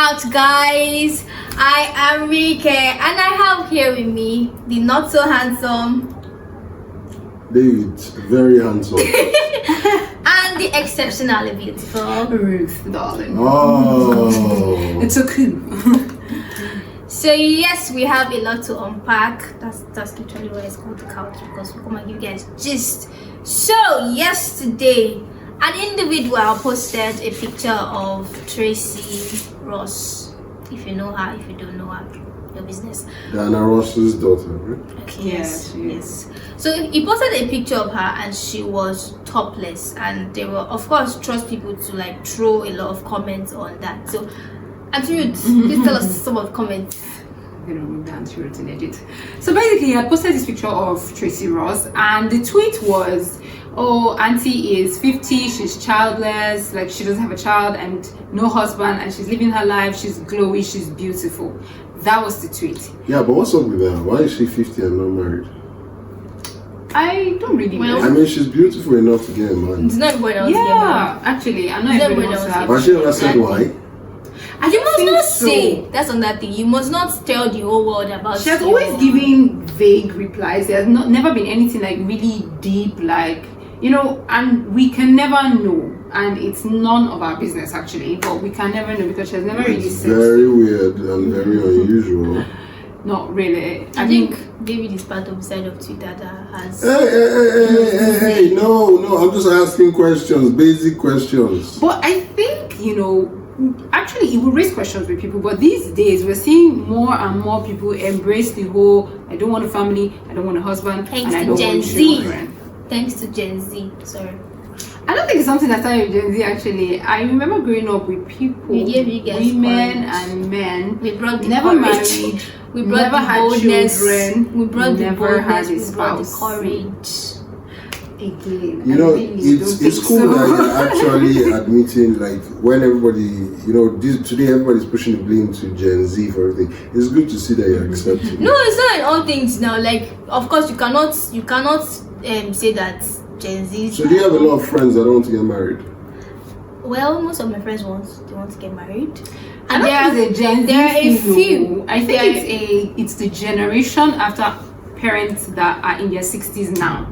out, guys. I am Rike, and I have here with me the not so handsome David, very handsome. and the exceptionally beautiful Ruth, darling. Oh, It's a coup. So yes, we have a lot to unpack. That's literally why it's called the couch, because we come and give you guys gist. So yesterday, an individual posted a picture of Tracy Ross. If you know her, if you don't know her, your business. Diana Ross's daughter, right? Okay, Yes, yes. So he posted a picture of her and she was topless, and they were, of course, trust people to like throw a lot of comments on that. So, Auntie Ruth, please tell us some of the comments. You know, we've done to in edit. So basically, I posted this picture of Tracy Ross, and the tweet was, "Oh, Auntie is 50, she's childless, like she doesn't have a child and no husband, and she's living her life. She's glowy, she's beautiful." That was the tweet. Yeah, but what's up with that? Why is she 50 and not married? I don't really know. I mean, she's beautiful enough to get a man. It's not everybody else. Yeah, actually, I know It's everybody everybody wants to else. have. But she ever said why? I You don't must think not so. say that's another thing. You must not tell the whole world about. She has your- always given vague replies. There's never been anything like really deep, like, you know, and we can never know. And it's none of our business actually, but we can never know because she has never really It's said. very weird and very unusual. Not really. I think David is part of the side of Twitter that has. Hey, no, I'm just asking questions, basic questions. But I think, you know, actually it will raise questions with people, but these days we're seeing more and more people embrace the whole I don't want a family, I don't want a husband, Thanks and I to don't Gen want Z. children. Thanks to Gen Z. Sorry. I don't think it's something that started with Gen Z actually. I remember growing up with people, We gave you guys women courage. and men, We brought the never courage. married, We brought never the had boldness. children, We brought the never had boldness. a We brought the spouse. courage. Again, You I know, really it's don't think cool so. that you're actually admitting, like, when everybody, you know, today everybody's pushing the blame to Gen Z for everything. It's good to see that you're accepting. No, it's not in all things now. Like, of course, you cannot say that Gen Z. So do you have a lot of friends that don't want to get married? Well, most of my friends want to get married, I don't think it's a Gen Z there are a thing, few. though. I think it's the generation after parents that are in their 60s now.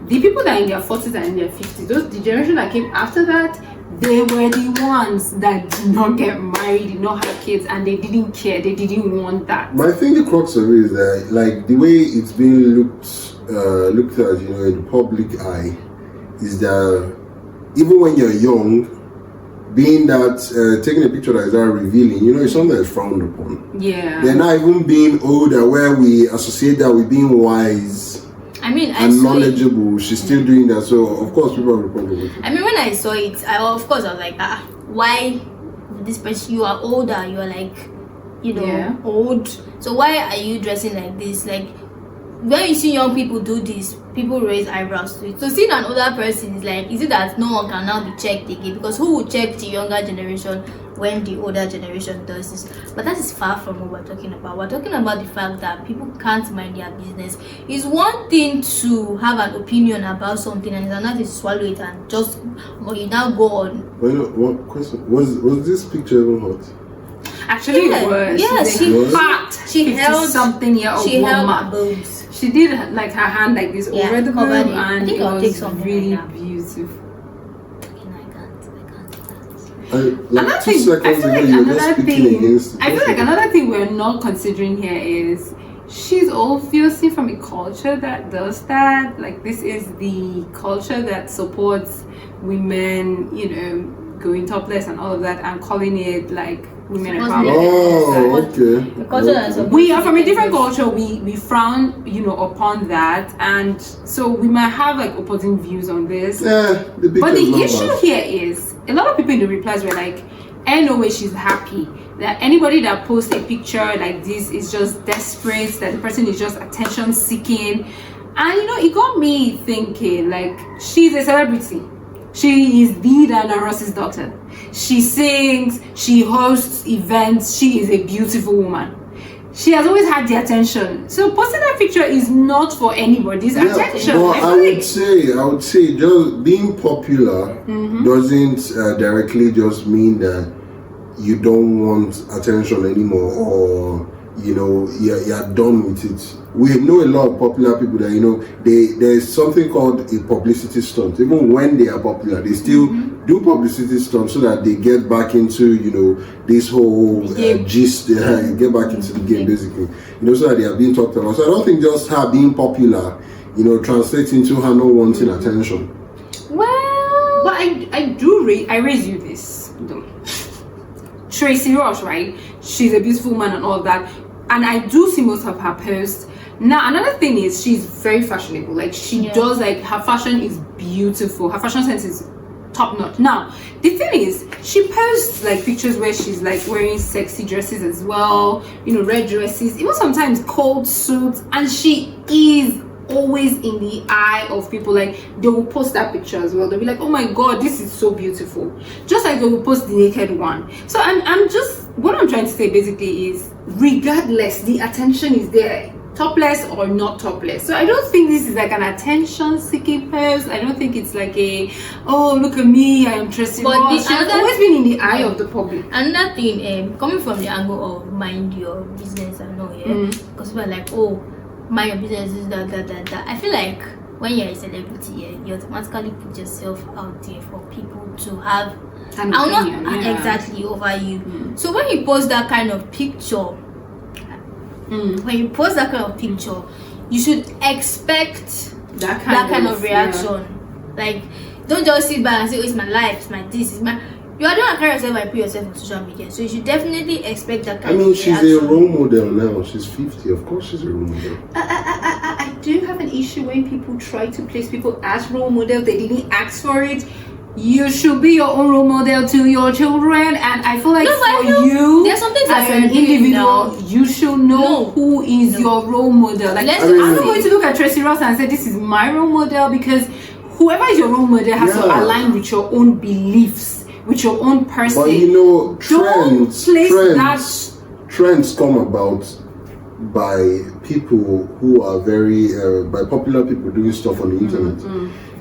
The people that are in their 40s and in their 50s, the generation that came after that, they were the ones that did not get married, did not have kids, and they didn't care. They didn't want that. But I think the crux of it is that, like, the way it's being looked at, you know, in the public eye, is that even when you're young, being that taking a picture that is that revealing, you know, it's something that's frowned upon. Yeah. They're not even being older, where we associate that with being wise I mean, I and saw it. knowledgeable. She's still doing that, so of course people have a problem with it. I mean, when I saw it, I was like, why this person? You are older. You are like, you know, Yeah. old. So why are you dressing like this? Like, when you see young people do this, people raise eyebrows to it. So seeing an older person is like, is it that no one can now be checked again? Because who will check the younger generation when the older generation does this? But that is far from what we're talking about. We're talking about the fact that people can't mind their business. It's one thing to have an opinion about something, and it's another to swallow it and just, but you now go on. But you know, one question, was this picture even hot? Actually, Yeah. it was. Yeah, She's she- a fat, she held- something-year-old She held woman. her boobs. She did like her hand like this Yeah, over the boob, covered it. I and think it I'll take was something really like that. beautiful. I can't. Like 2 seconds ago, you were just speaking against it. I feel like another thing we're not considering here is she's obviously from a culture that does that. Like, this is the culture that supports women, you know, going topless and all of that, and calling it like women Supposed empowerment. Oh, okay. The culture that's Okay. We are from a different culture. We frown, you know, upon that, and so we might have like opposing views on this. Yeah, the picture But is the not issue bad. here is a lot of people in the replies were like, "Ain't no way she's happy. That anybody that posts a picture like this is just desperate. That the person is just attention seeking." And you know, it got me thinking, like, she's a celebrity. She is the Diana Ross's daughter. She sings, she hosts events, she is a beautiful woman. She has always had the attention. So posting that picture is not for anybody's attention. But I I feel would say just being popular Mm-hmm. doesn't directly just mean that you don't want attention anymore, or you're done with it. We know a lot of popular people that there's something called a publicity stunt. Even when they are popular, they still do publicity stunts so that they get back into this whole gist. Get back into the game basically. So that they are being talked about. So I don't think just her being popular, translates into her not wanting attention. Well, but I raise you this though. Tracy Ross, right? She's a beautiful woman and all that, and I do see most of her posts. Now another thing is she's very fashionable. Like she does, like her fashion is beautiful. Her fashion sense is top notch. Now the thing is, she posts like pictures where she's like wearing sexy dresses as well, red dresses, even sometimes cold suits, and she is always in the eye of people. Like they will post that picture as well. They'll be like, oh my god, this is so beautiful, just like they will post the naked one. So I'm just, what I'm trying to say basically is, regardless, the attention is there, topless or not topless. So I don't think this is like an attention seeking post. I don't think it's like a, oh look at me, I am Tracy Ross. She's always been in the eye of the public. Another thing, coming from the angle of mind your business, I know, because we're like, oh, mind your business is that. I feel like when you're a celebrity, you automatically put yourself out there for people to have an opinion, exactly over you. So when you post that kind of picture, you should expect that kind of reaction. Like, don't just sit back and say, oh, it's my life, it's my this, it's my. You are not carry yourself and put yourself on social media, so you should definitely expect that kind of reaction. She's a role model now. She's 50. Of course, she's a role model. I do have an issue when people try to place people as role model. They didn't ask for it. You should be your own role model to your children, and I feel like there's something as an individual, you should know who is your role model. Like, I'm not going to look at Tracy Ross and say this is my role model, because whoever is your role model has to align with your own beliefs, with your own person. But trends come about by people who are very by popular people doing stuff on the internet.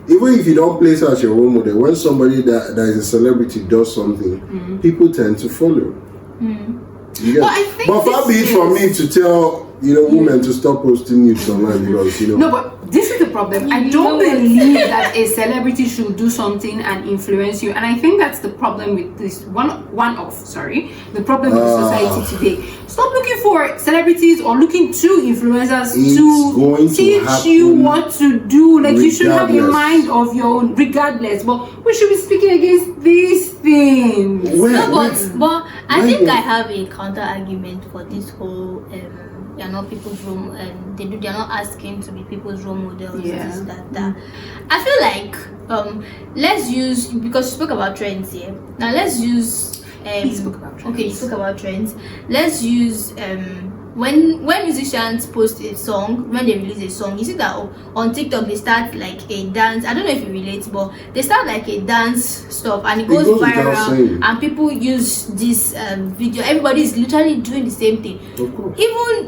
Even if you don't place her as your role model, when somebody that is a celebrity does something, people tend to follow. But far be it from me to tell women to stop posting nudes online, because No, but this is the problem. I don't believe that a celebrity should do something and influence you, and I think that's the problem with this the problem with the society today. Stop looking for celebrities or looking to influencers to teach you what to do. Like, you should have a mind of your own, regardless. But we should be speaking against these things. But I think I have a counter argument for this whole. They're not people's role, they're not asking to be people's role models. This, that. I feel like let's use, because you spoke about trends here. Now let's use you spoke about trends. Okay, you spoke about trends. Let's use when musicians post a song, when they release a song, you see that on TikTok they start like a dance. I don't know if you relate, but they start like a dance stuff, and it goes viral, and people use this video. Everybody is literally doing the same thing.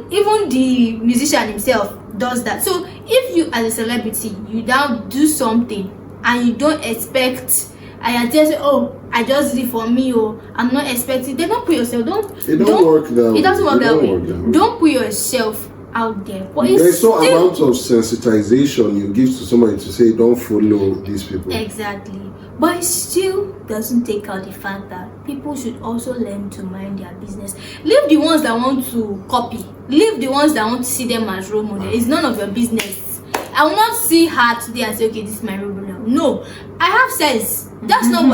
Even the musician himself does that. So if you, as a celebrity, you now do something and you don't expect, I just say, oh, I just did it for me, or I'm not expecting. They don't put yourself. It doesn't work that way. Don't put yourself out there. But there's no amount of sensitization you give to somebody to say don't follow these people. Exactly. But it still doesn't take out the fact that people should also learn to mind their business. Leave the ones that want to copy. Leave the ones that want to see them as role model. It's none of your business. I will not see her today and say, okay, this is my role model. No, I have sense. That's not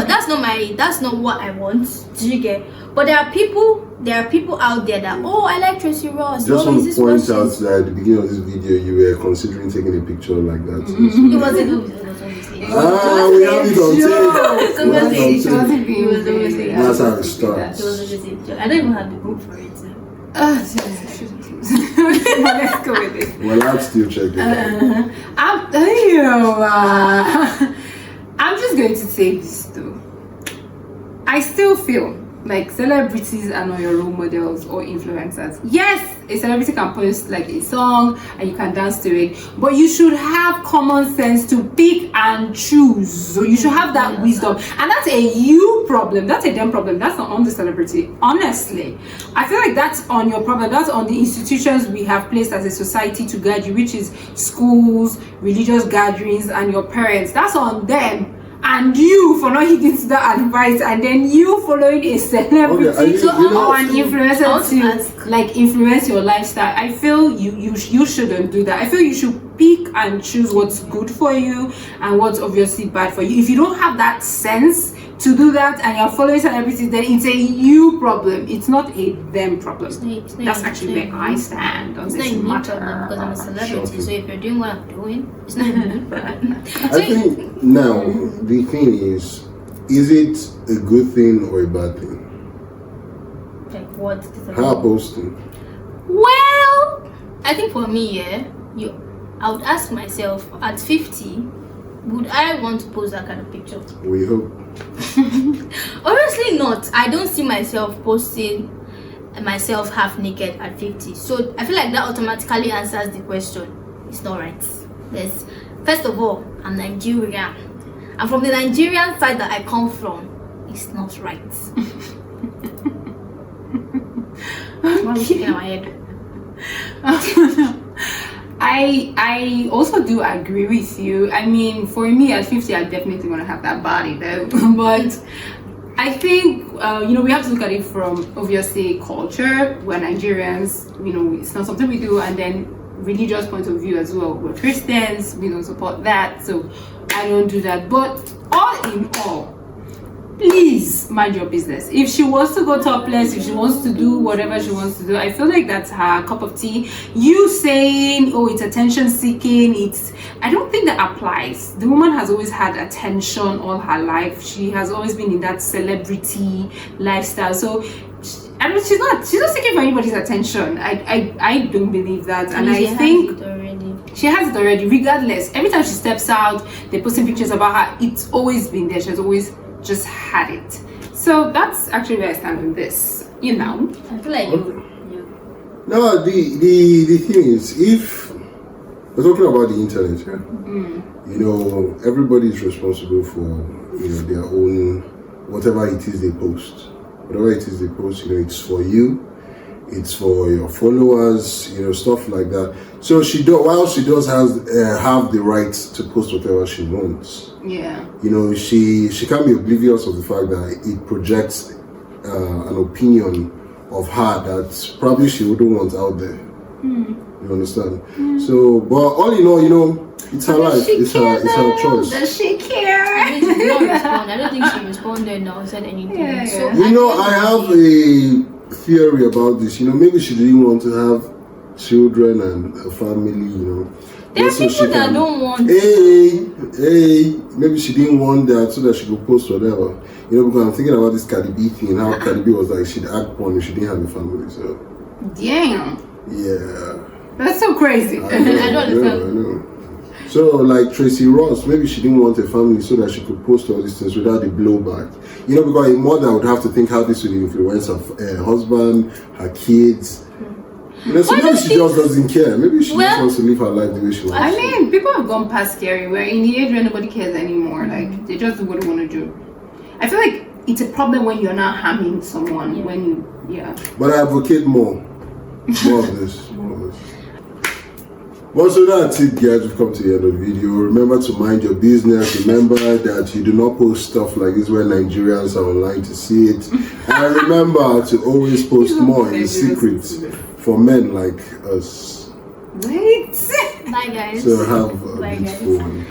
what I want. Do you get? But there are people out there that, oh, I like Tracy Ross. Just want to point out that at the beginning of this video you were considering taking a picture like that. It was obviously. We have it on tape. That's how it starts. It was obviously. I don't even have the book for it. Let's go with it. Well, I'll still check it out. I'm just going to say this though. I still feel like celebrities are not your role models or influencers. Yes, a celebrity can post like a song and you can dance to it, but you should have common sense to pick and choose. So you should have that wisdom, and that's a you problem. That's a them problem. That's not on the celebrity. Honestly, I feel like that's on your problem. That's on the institutions we have placed as a society to guide you, which is schools, religious gatherings, and your parents. That's on them. And you for not heeding to that advice, and then you following a celebrity or an influencer to like influence your lifestyle. I feel you shouldn't do that. I feel you should pick and choose what's good for you and what's obviously bad for you. If you don't have that sense to do that and you're following celebrities, then it's a you problem. It's not a them problem. It's not That's actually where I stand on this matter. Because I'm a celebrity. So if you're doing what I'm doing, it's not a me problem. I think now the thing is it a good thing or a bad thing? Like what? Her posting. Well, I think for me, I would ask myself at 50, would I want to post that kind of picture? We hope. Honestly, not. I don't see myself posting myself half naked at 50. So I feel like that automatically answers the question. It's not right. Yes. First of all, I'm Nigerian, and from the Nigerian side that I come from, it's not right. What was in my head? I also do agree with you. I mean, for me at 50, I definitely want to have that body though. But I think we have to look at it from obviously culture. We're Nigerians, it's not something we do, and then religious point of view as well. We're Christians, we don't support that, so I don't do that. But all in all, please mind your business. If she wants to go topless, if she wants to do whatever she wants to do, I feel like that's her cup of tea. You saying, oh, it's attention seeking, I don't think that applies. The woman has always had attention all her life. She has always been in that celebrity lifestyle. So she's not seeking for anybody's attention. I don't believe that. And I think she has it already, regardless. Every time she steps out, they're posting pictures about her. It's always been there. She's always just had it. So that's actually where I stand on this. I feel like No, the thing is, if we're talking about the internet, everybody is responsible for their own whatever it is they post. Whatever it is they post, it's for you, it's for your followers, stuff like that. So while she does have the right to post whatever she wants. Yeah. She can't be oblivious of the fact that it projects an opinion of her that probably she wouldn't want out there. You understand? So, but all in all, it's her life. It's her choice. Does she care? I mean, she did not respond. I don't think she responded or said anything. Yeah. So I have a theory about this. Maybe she didn't want to have children and a family. There are people that don't want. Maybe she didn't want that so that she could post whatever. Because I'm thinking about this Cardi B thing. How Cardi B was like she'd act porn if she didn't have a family. So. Damn. Yeah. That's so crazy. I don't understand. I know. So, like Tracy Ross, maybe she didn't want a family so that she could post all these things without the blowback. Because a mother would have to think how this would influence her husband, her kids. So maybe she just doesn't care. Maybe she just wants to live her life the way she wants. I mean, people have gone past scary. We're in the age where nobody cares anime. Like, they just do what they want to do. I feel like it's a problem when you're not harming someone. But I advocate more of this. Well, so that's it, guys. We've come to the end of the video. Remember to mind your business. Remember that you do not post stuff like this when Nigerians are online to see it. And remember to always post more in secret for men like us. Wait. Bye, guys. So have a beautiful one.